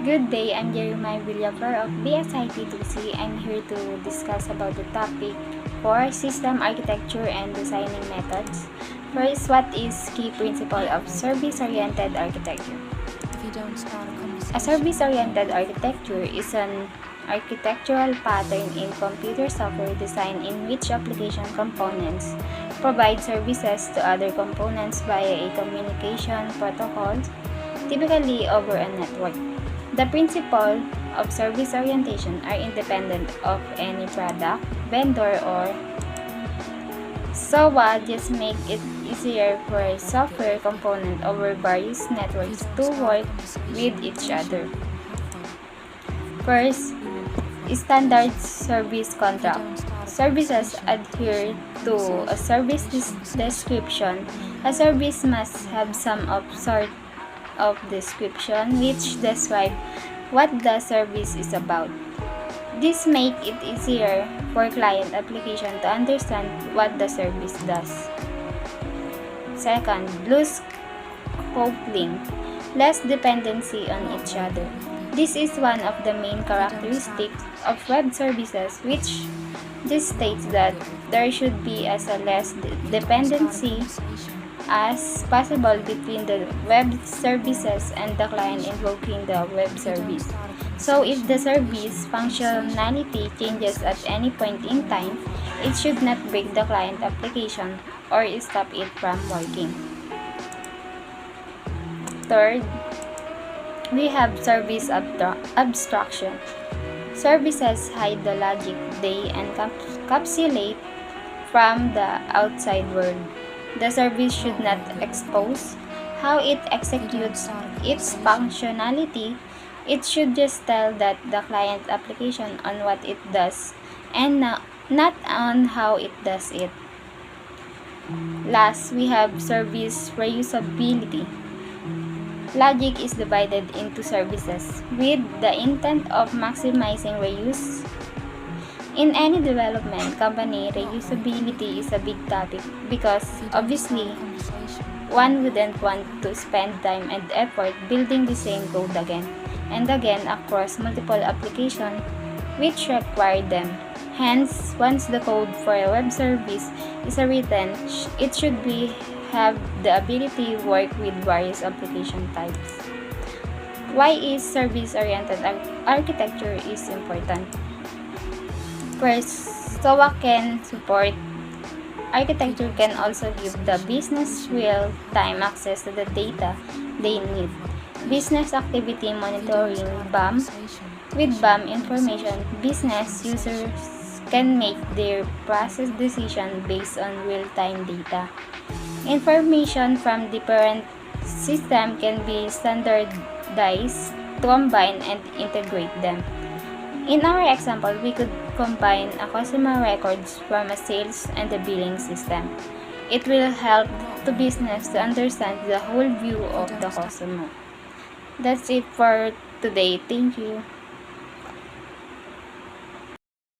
Good day, I'm Jeremiah Villaflor of BSIT2C. I'm here to discuss about the topic for system architecture and designing methods. First, what is key principle of service-oriented architecture? A service-oriented architecture is an architectural pattern in computer software design in which application components provide services to other components via a communication protocol, typically over a network. The principle of service orientation are independent of any product, vendor, or SOA. Just make it easier for a software component over various networks to work with each other. First, standard service contract. Services adhere to a service description. A service must have some sort of description which describe what the service is about. This make it easier for client application to understand what the service does. Second, loose coupling, less dependency on each other. This is one of the main characteristics of web services, which just states that there should be as a less dependency as possible between the web services and the client invoking the web service. So if the service functionality changes at any point in time, it should not break the client application or stop it from working. Third, we have service abstraction. Services hide the logic they encapsulate from the outside world. The service should not expose how it executes its functionality. It should just tell that the client application on what it does and not on how it does it. Last, we have service reusability. Logic is divided into services with the intent of maximizing reuse. In any development company, reusability is a big topic because obviously one wouldn't want to spend time and effort building the same code again and again across multiple applications which require them. Hence, once the code for a web service is written, it should have the ability to work with various application types. Why is service-oriented architecture is important? First, SOA can support architecture can also give the business real-time access to the data they need. Business activity monitoring BAM. With BAM information, business users can make their process decision based on real-time data. Information from different systems can be standardized to combine and integrate them. In our example, we could combine a customer records from a sales and a billing system. It will help the business to understand the whole view of the customer. That's it for today. Thank you.